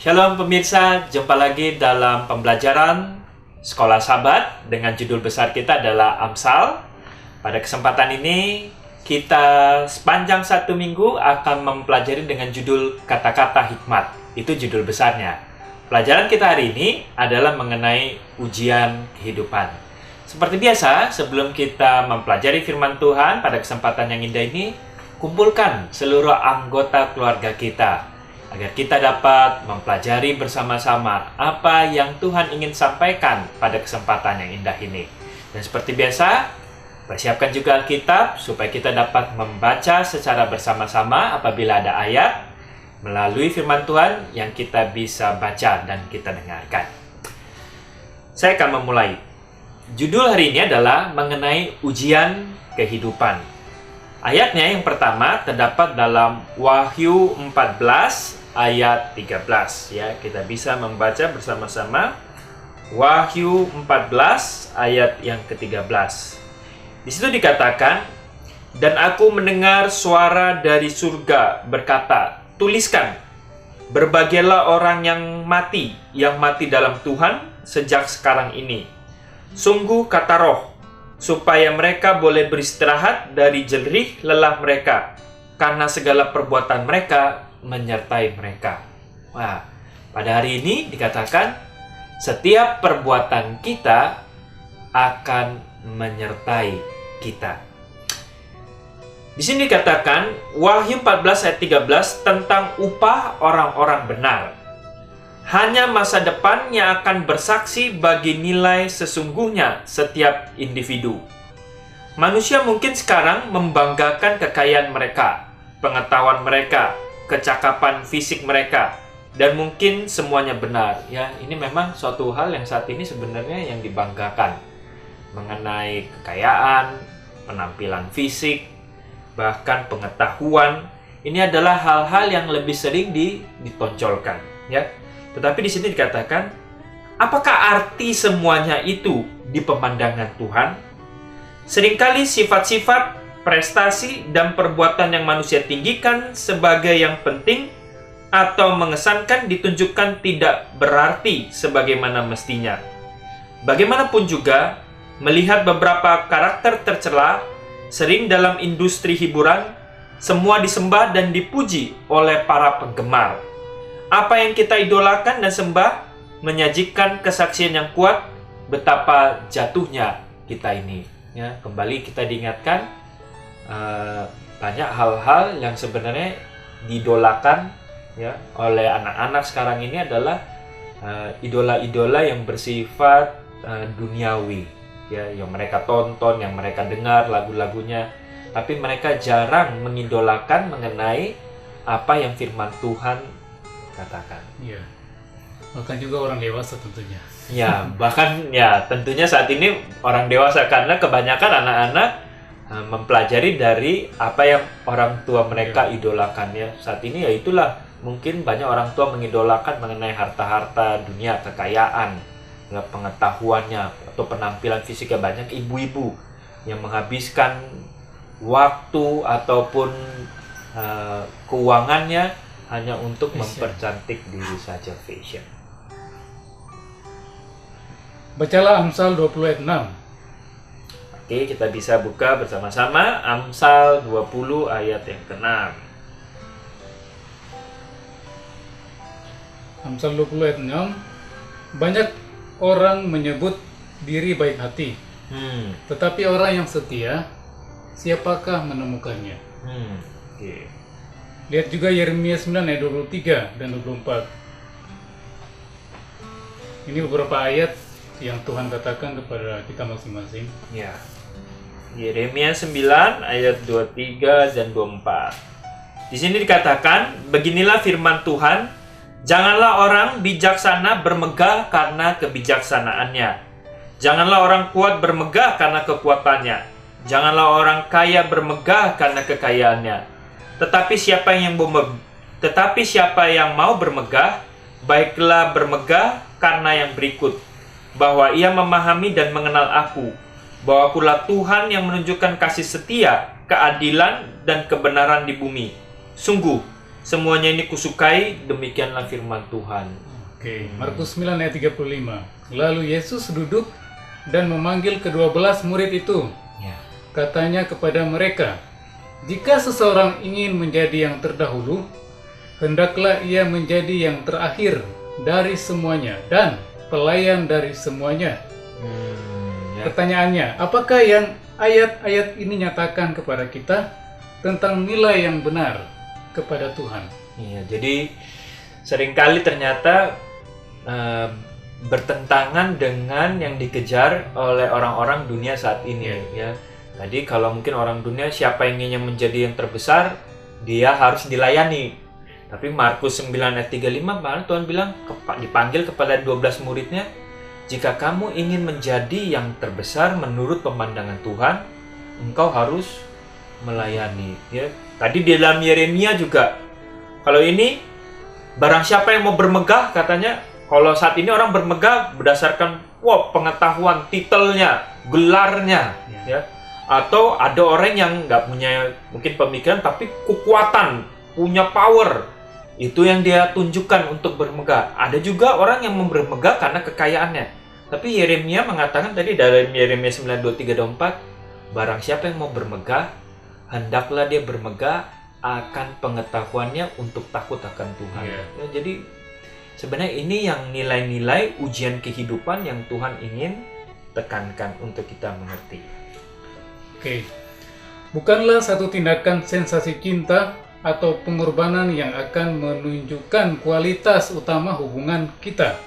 Shalom pemirsa, jumpa lagi dalam pembelajaran Sekolah Sabat dengan judul besar kita adalah Amsal. Pada kesempatan ini kita sepanjang satu minggu akan mempelajari dengan judul kata-kata hikmat. Itu judul besarnya. Pelajaran kita hari ini adalah mengenai ujian kehidupan. Seperti biasa, sebelum kita mempelajari firman Tuhan pada kesempatan yang indah ini, kumpulkan seluruh anggota keluarga kita agar kita dapat mempelajari bersama-sama apa yang Tuhan ingin sampaikan pada kesempatan yang indah ini. Dan seperti biasa, persiapkan juga Alkitab supaya kita dapat membaca secara bersama-sama apabila ada ayat melalui firman Tuhan yang kita bisa baca dan kita dengarkan. Saya akan memulai. Judul hari ini adalah mengenai ujian kehidupan. Ayatnya yang pertama terdapat dalam Wahyu 14 ayat 13 ya. Kita bisa membaca bersama-sama Wahyu 14 ayat yang ke-13. Di situ dikatakan, "Dan aku mendengar suara dari surga berkata, tuliskan, berbahagialah orang yang mati dalam Tuhan sejak sekarang ini. Sungguh kata Roh, supaya mereka boleh beristirahat dari jerih lelah mereka, karena segala perbuatan mereka menyertai mereka." Wah, pada hari ini dikatakan setiap perbuatan kita akan menyertai kita. Di sini dikatakan Wahyu 14 ayat 13 tentang upah orang-orang benar. Hanya masa depan yang akan bersaksi bagi nilai sesungguhnya setiap individu. Manusia mungkin sekarang membanggakan kekayaan mereka, pengetahuan mereka, kecakapan fisik mereka, dan mungkin semuanya benar. Ya, ini memang suatu hal yang saat ini sebenarnya yang dibanggakan mengenai kekayaan, penampilan fisik, bahkan pengetahuan. Ini adalah hal-hal yang lebih sering ditonjolkan. Ya, tetapi di sini dikatakan, apakah arti semuanya itu di pemandangan Tuhan? Seringkali sifat-sifat, prestasi, dan perbuatan yang manusia tinggikan sebagai yang penting atau mengesankan ditunjukkan tidak berarti sebagaimana mestinya. Bagaimanapun juga, melihat beberapa karakter tercela sering dalam industri hiburan, semua disembah dan dipuji oleh para penggemar. Apa yang kita idolakan dan sembah menyajikan kesaksian yang kuat betapa jatuhnya kita ini. Ya, kembali kita diingatkan banyak hal-hal yang sebenarnya didolakan ya oleh anak-anak sekarang ini adalah idola-idola yang bersifat duniawi ya, yang mereka tonton, yang mereka dengar lagu-lagunya, tapi mereka jarang mengidolakan mengenai apa yang firman Tuhan katakan. Iya. Bahkan juga orang dewasa tentunya. Ya, bahkan ya tentunya saat ini orang dewasa, karena kebanyakan anak-anak mempelajari dari apa yang orang tua mereka idolakan ya. Saat ini ya itulah, mungkin banyak orang tua mengidolakan mengenai harta-harta dunia, kekayaan, ya, pengetahuannya atau penampilan fisiknya. Banyak ibu-ibu yang menghabiskan waktu ataupun keuangannya hanya untuk mempercantik diri saja, fashion. Bacalah Amsal 20 ayat 6. Oke, kita bisa buka bersama-sama Amsal 20 ayat yang ke-6. Amsal 20 ayat 6. Banyak orang menyebut diri baik hati, tetapi orang yang setia, siapakah menemukannya? Oke. Lihat juga Yeremia 9 ayat 23 dan 24. Ini beberapa ayat yang Tuhan katakan kepada kita masing-masing. Ya. Yeremia 9 ayat 23 dan 24. Di sini dikatakan, beginilah firman Tuhan, janganlah orang bijaksana bermegah karena kebijaksanaannya. Janganlah orang kuat bermegah karena kekuatannya. Janganlah orang kaya bermegah karena kekayaannya. Tetapi siapa yang mau bermegah, baiklah bermegah karena yang berikut, bahwa ia memahami dan mengenal aku, bahwa akulah Tuhan yang menunjukkan kasih setia, keadilan, dan kebenaran di bumi. Sungguh, semuanya ini kusukai, demikianlah firman Tuhan. Oke, Markus 9 ayat 35. Lalu Yesus duduk dan memanggil ke-12 murid itu. Ya. Katanya kepada mereka, jika seseorang ingin menjadi yang terdahulu, hendaklah ia menjadi yang terakhir dari semuanya dan pelayan dari semuanya. Ya. Pertanyaannya, apakah yang ayat-ayat ini nyatakan kepada kita tentang nilai yang benar kepada Tuhan? Iya, jadi seringkali ternyata bertentangan dengan yang dikejar oleh orang-orang dunia saat ini. Ya. Tadi kalau mungkin orang dunia siapa yang inginnya menjadi yang terbesar, dia harus dilayani. Tapi Markus 9 ayat 35 malah Tuhan bilang dipanggil kepada 12 muridnya, jika kamu ingin menjadi yang terbesar menurut pemandangan Tuhan, engkau harus melayani. Ya. Tadi di dalam Yeremia juga, kalau ini barang siapa yang mau bermegah, katanya kalau saat ini orang bermegah berdasarkan pengetahuan, titelnya, gelarnya, ya. Atau ada orang yang nggak punya mungkin pemikiran tapi kekuatan, punya power, itu yang dia tunjukkan untuk bermegah. Ada juga orang yang bermegah karena kekayaannya. Tapi Yeremia mengatakan tadi dalam Yeremia 9:23-24, barang siapa yang mau bermegah, hendaklah dia bermegah akan pengetahuannya untuk takut akan Tuhan. Ya, jadi sebenarnya ini yang nilai-nilai ujian kehidupan yang Tuhan ingin tekankan untuk kita mengerti. Oke, bukanlah satu tindakan sensasi cinta atau pengorbanan yang akan menunjukkan kualitas utama hubungan kita.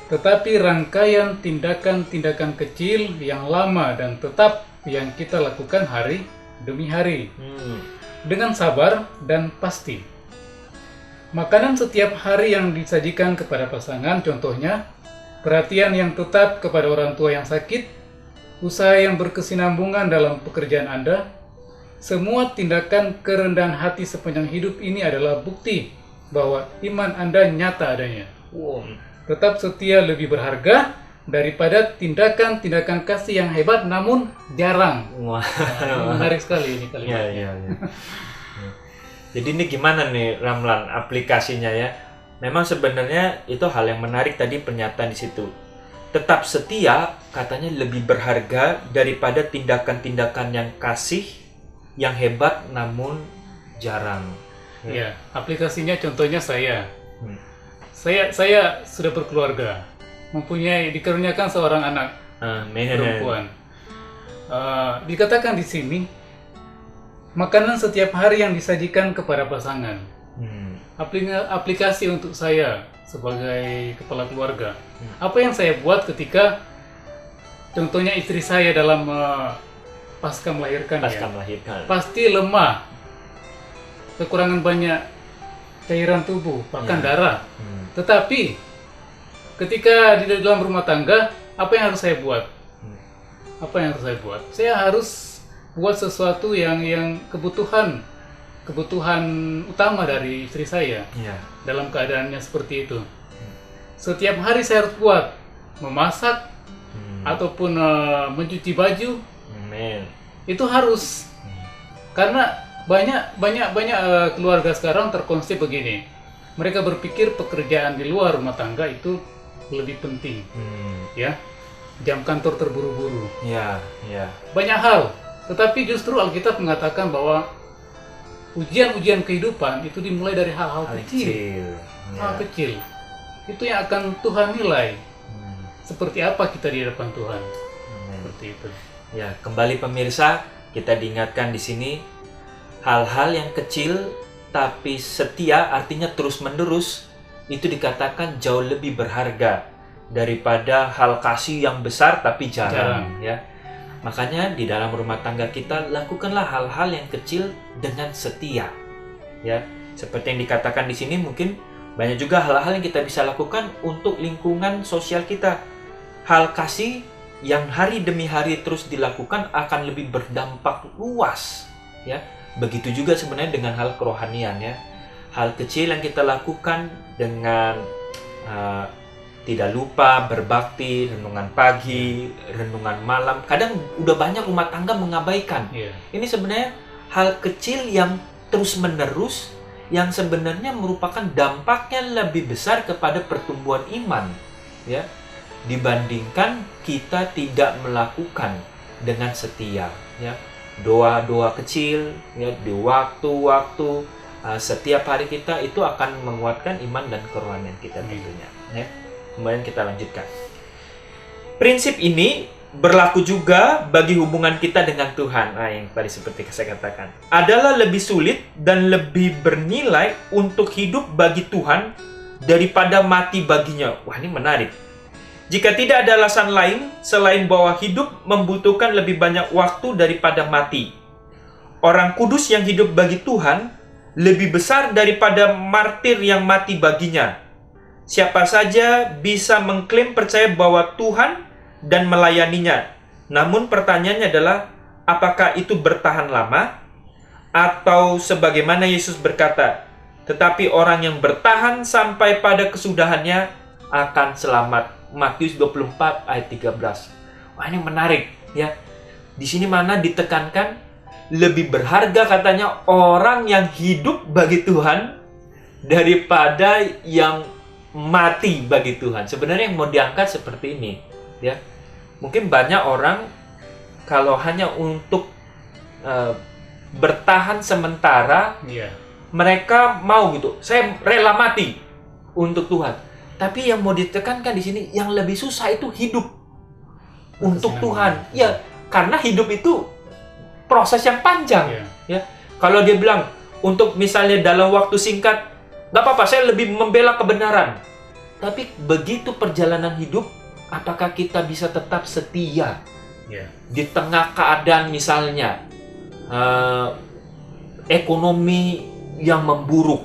Tetapi rangkaian tindakan-tindakan kecil yang lama dan tetap yang kita lakukan hari demi hari. Dengan sabar dan pasti. Makanan setiap hari yang disajikan kepada pasangan, contohnya perhatian yang tetap kepada orang tua yang sakit, usaha yang berkesinambungan dalam pekerjaan Anda, semua tindakan kerendahan hati sepanjang hidup ini adalah bukti bahwa iman Anda nyata adanya. Tetap setia lebih berharga daripada tindakan-tindakan kasih yang hebat namun jarang. Menarik sekali ini kalimat. Ya. Jadi ini gimana nih Ramlan aplikasinya ya? Memang sebenarnya itu hal yang menarik tadi pernyataan di situ. Tetap setia katanya lebih berharga daripada tindakan-tindakan yang kasih yang hebat namun jarang. Ya, aplikasinya contohnya saya. Saya sudah berkeluarga, mempunyai dikaruniakan seorang anak perempuan. Dikatakan di sini makanan setiap hari yang disajikan kepada pasangan. Aplikasi untuk saya sebagai kepala keluarga. Apa yang saya buat ketika contohnya istri saya dalam pasca melahirkan, pasti lemah, kekurangan banyak cairan tubuh, bahkan darah. Tetapi ketika di dalam rumah tangga, apa yang harus saya buat? Saya harus buat sesuatu yang kebutuhan utama dari istri saya. Dalam keadaannya seperti itu. Setiap hari saya harus buat memasak ataupun mencuci baju. Itu harus. Karena banyak keluarga sekarang terkonsep begini. Mereka berpikir pekerjaan di luar rumah tangga itu lebih penting. Ya. Jam kantor terburu-buru. Banyak hal. Tetapi justru Alkitab mengatakan bahwa ujian-ujian kehidupan itu dimulai dari hal-hal kecil. Hal kecil. Itu yang akan Tuhan nilai. Seperti apa kita di hadapan Tuhan. Seperti itu. Ya, kembali pemirsa, kita diingatkan di sini hal-hal yang kecil tapi setia, artinya terus-menerus, itu dikatakan jauh lebih berharga daripada hal kasih yang besar tapi jarang. Ya. Makanya di dalam rumah tangga kita lakukanlah hal-hal yang kecil dengan setia. Ya, seperti yang dikatakan di sini, mungkin banyak juga hal-hal yang kita bisa lakukan untuk lingkungan sosial kita. Hal kasih yang hari demi hari terus dilakukan akan lebih berdampak luas. Ya. Begitu juga sebenarnya dengan hal kerohanian ya. Hal kecil yang kita lakukan dengan tidak lupa berbakti, renungan pagi, renungan malam. Kadang udah banyak rumah tangga mengabaikan. Ini sebenarnya hal kecil yang terus-menerus yang sebenarnya merupakan dampaknya lebih besar kepada pertumbuhan iman, ya, dibandingkan kita tidak melakukan dengan setia, ya. Doa-doa kecil, ya, di waktu-waktu setiap hari kita itu akan menguatkan iman dan kerohanian kita tentunya, ya. Kemudian kita lanjutkan. Prinsip ini berlaku juga bagi hubungan kita dengan Tuhan. Nah, yang tadi seperti saya katakan, adalah lebih sulit dan lebih bernilai untuk hidup bagi Tuhan daripada mati baginya. Wah, ini menarik. Jika tidak ada alasan lain selain bahwa hidup membutuhkan lebih banyak waktu daripada mati. Orang kudus yang hidup bagi Tuhan lebih besar daripada martir yang mati baginya. Siapa saja bisa mengklaim percaya bahwa Tuhan dan melayaninya. Namun pertanyaannya adalah, apakah itu bertahan lama? Atau sebagaimana Yesus berkata, tetapi orang yang bertahan sampai pada kesudahannya akan selamat. Matius 24 ayat 13. Wah, ini menarik, ya. Di sini mana ditekankan lebih berharga katanya orang yang hidup bagi Tuhan daripada yang mati bagi Tuhan. Sebenarnya yang mau diangkat seperti ini, ya. Mungkin banyak orang kalau hanya untuk bertahan sementara, mereka mau gitu. Saya rela mati untuk Tuhan. Tapi yang mau ditekankan di sini, yang lebih susah itu hidup untuk Tuhan. Ya, karena hidup itu proses yang panjang. Ya, kalau dia bilang untuk misalnya dalam waktu singkat, nggak apa-apa, saya lebih membela kebenaran. Tapi begitu perjalanan hidup, apakah kita bisa tetap setia di tengah keadaan misalnya ekonomi yang memburuk?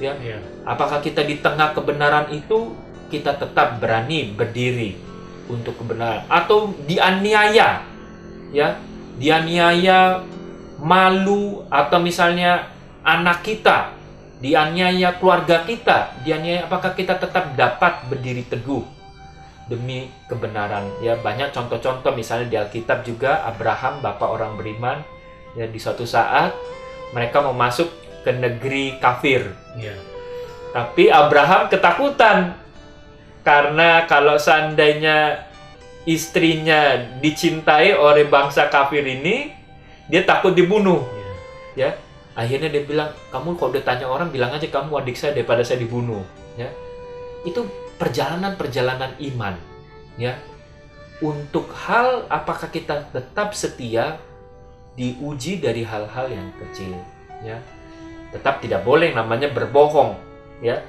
Ya. Apakah kita di tengah kebenaran itu kita tetap berani berdiri untuk kebenaran, atau dianiaya, ya, dianiaya, malu, atau misalnya anak kita dianiaya, keluarga kita dianiaya, apakah kita tetap dapat berdiri teguh demi kebenaran? Ya, banyak contoh-contoh misalnya di Alkitab juga, Abraham, bapak orang beriman, ya, di suatu saat mereka mau masuk ke negeri kafir. Tapi Abraham ketakutan karena kalau seandainya istrinya dicintai oleh bangsa kafir ini, dia takut dibunuh. Ya, akhirnya dia bilang, kamu kalau udah tanya orang, bilang aja kamu adik saya daripada saya dibunuh. Ya, itu perjalanan-perjalanan iman. Ya, untuk hal apakah kita tetap setia diuji dari hal-hal yang kecil. Ya. Tetap tidak boleh namanya berbohong, ya.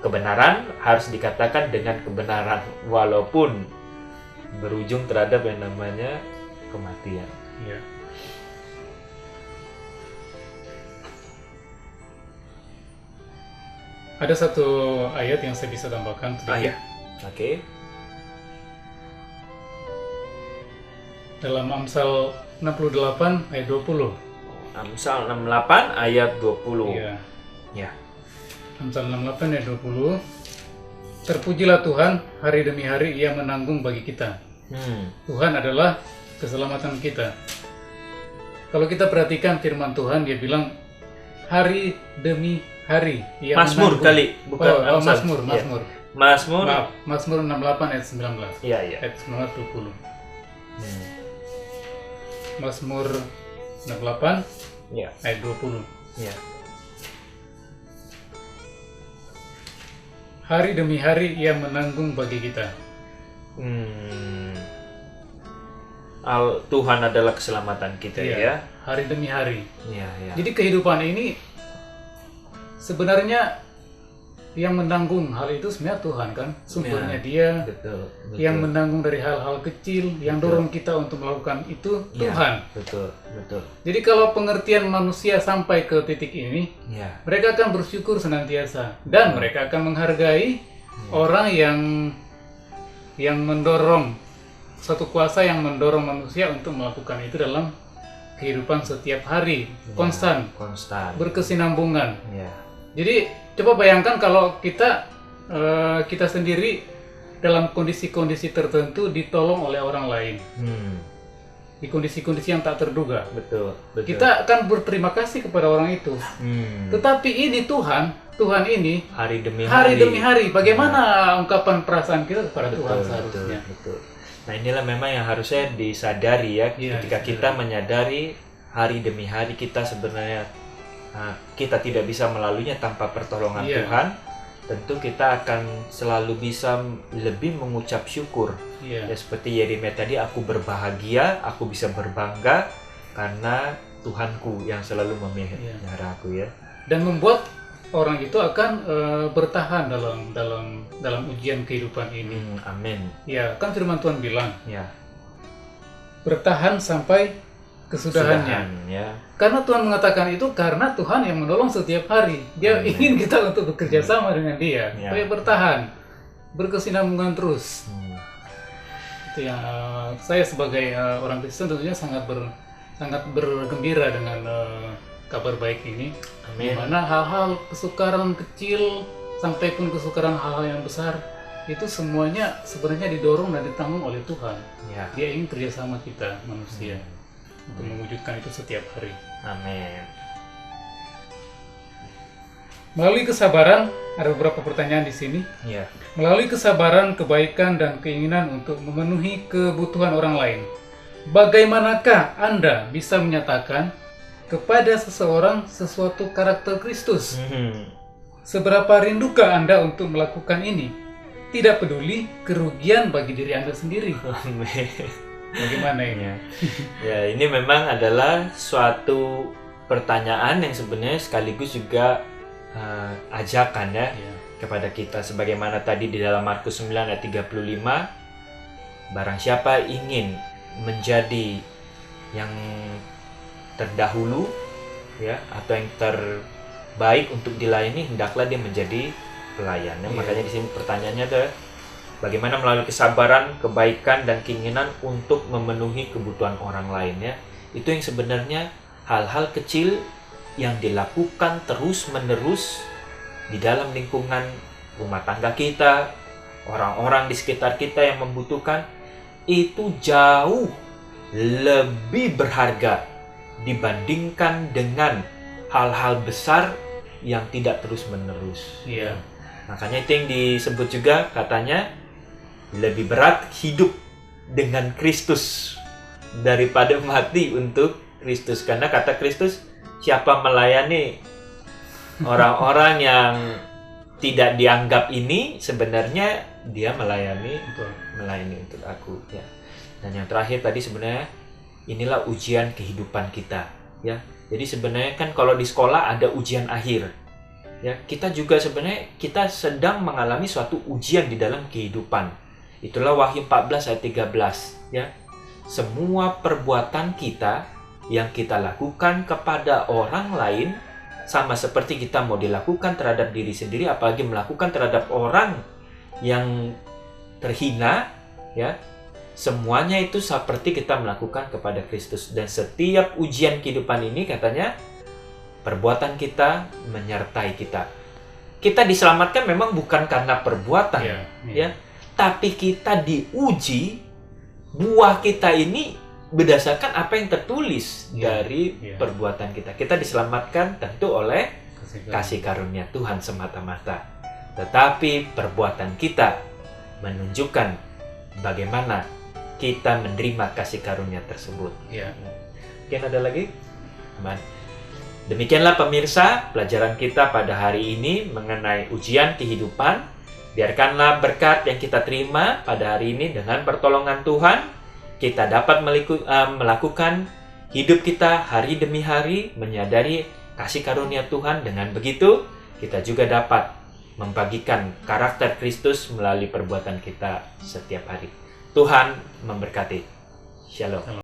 Kebenaran harus dikatakan dengan kebenaran walaupun berujung terhadap yang namanya kematian. Ya. Ada satu ayat yang saya bisa tambahkan. Ayat. Oke. Dalam Amsal 68 ayat 20. Amsal 68 ayat 20. Iya. Ya. Amsal 68 ayat 20. Terpujilah Tuhan, hari demi hari Ia menanggung bagi kita. Tuhan adalah keselamatan kita. Kalau kita perhatikan firman Tuhan, dia bilang hari demi hari Ia Mazmur menanggung. Kali, bukan Amsal. Mazmur. Ya. Mazmur. Maaf, Mazmur 68 ayat 19. Iya, iya. Ayat 19 20. Mazmur 68 ya. ayat 20. Ya. Hari demi hari Ia menanggung bagi kita. Tuhan adalah keselamatan kita, ya. Hari demi hari. Ya, ya. Jadi kehidupan ini sebenarnya yang menanggung hal itu sebenarnya Tuhan, kan? Sumbernya Dia. Betul. Yang menanggung dari hal-hal kecil, yang dorong kita untuk melakukan itu Tuhan. Betul. Jadi kalau pengertian manusia sampai ke titik ini, mereka akan bersyukur senantiasa dan mereka akan menghargai orang yang mendorong, satu kuasa yang mendorong manusia untuk melakukan itu dalam kehidupan setiap hari, konstan, berkesinambungan. Jadi coba bayangkan kalau kita sendiri dalam kondisi-kondisi tertentu ditolong oleh orang lain. di kondisi-kondisi yang tak terduga. Betul. Kita akan berterima kasih kepada orang itu. Tetapi ini Tuhan ini hari demi hari. Bagaimana ungkapan perasaan kita kepada Tuhan seharusnya? Betul. Nah, inilah memang yang harusnya disadari ya, ketika kita menyadari hari demi hari kita sebenarnya kita tidak bisa melaluinya tanpa pertolongan Tuhan. Tentu kita akan selalu bisa lebih mengucap syukur. Ya, seperti Yeremia tadi, aku berbahagia, aku bisa berbangga karena Tuhanku yang selalu memelihara aku ya. Dan membuat orang itu akan bertahan dalam ujian kehidupan ini. Amin. Ya, kan firman Tuhan bilang, bertahan sampai kesudahannya. Karena Tuhan mengatakan itu karena Tuhan yang menolong setiap hari. Dia ingin kita untuk bekerja sama dengan Dia, supaya bertahan, berkesinambungan terus. Itu yang saya sebagai orang Kristen tentunya sangat bergembira dengan kabar baik ini. Di mana hal-hal kesukaran kecil sampai pun kesukaran hal-hal yang besar itu semuanya sebenarnya didorong dan ditanggung oleh Tuhan. Dia ingin kerjasama kita manusia untuk mewujudkan itu setiap hari. Amin. Melalui kesabaran, ada beberapa pertanyaan di sini. Melalui kesabaran, kebaikan, dan keinginan untuk memenuhi kebutuhan orang lain, bagaimanakah Anda bisa menyatakan kepada seseorang sesuatu karakter Kristus? Seberapa rindukah Anda untuk melakukan ini? Tidak peduli kerugian bagi diri Anda sendiri. Bagaimana ini? Ya, ini memang adalah suatu pertanyaan yang sebenarnya sekaligus juga ajakan kepada kita. Sebagaimana tadi di dalam Markus 9 ayat 35, barang siapa ingin menjadi yang terdahulu atau yang terbaik untuk dilayani, hendaklah dia menjadi pelayan. Makanya di sini pertanyaannya adalah bagaimana melalui kesabaran, kebaikan, dan keinginan untuk memenuhi kebutuhan orang lain Itu yang sebenarnya hal-hal kecil yang dilakukan terus-menerus di dalam lingkungan rumah tangga kita, orang-orang di sekitar kita yang membutuhkan, itu jauh lebih berharga dibandingkan dengan hal-hal besar yang tidak terus-menerus. Makanya itu yang disebut juga katanya lebih berat hidup dengan Kristus daripada mati untuk Kristus. Karena kata Kristus, siapa melayani orang-orang yang tidak dianggap ini, sebenarnya dia melayani untuk aku. Dan yang terakhir tadi sebenarnya inilah ujian kehidupan kita. Jadi sebenarnya kan kalau di sekolah ada ujian akhir. Kita juga sebenarnya kita sedang mengalami suatu ujian di dalam kehidupan. Itulah Wahyu 14 ayat 13. Semua perbuatan kita yang kita lakukan kepada orang lain, sama seperti kita mau dilakukan terhadap diri sendiri, apalagi melakukan terhadap orang yang terhina, semuanya itu seperti kita melakukan kepada Kristus. Dan setiap ujian kehidupan ini katanya perbuatan kita menyertai kita. Kita diselamatkan memang bukan karena perbuatan, tapi kita diuji, buah kita ini berdasarkan apa yang tertulis dari perbuatan kita. Kita diselamatkan tentu oleh kasih karunia Tuhan semata-mata. Tetapi perbuatan kita menunjukkan bagaimana kita menerima kasih karunia tersebut. Mungkin ada lagi? Aman. Demikianlah pemirsa, pelajaran kita pada hari ini mengenai ujian kehidupan. Biarkanlah berkat yang kita terima pada hari ini dengan pertolongan Tuhan, kita dapat melakukan hidup kita hari demi hari, menyadari kasih karunia Tuhan. Dengan begitu, kita juga dapat membagikan karakter Kristus melalui perbuatan kita setiap hari. Tuhan memberkati. Shalom.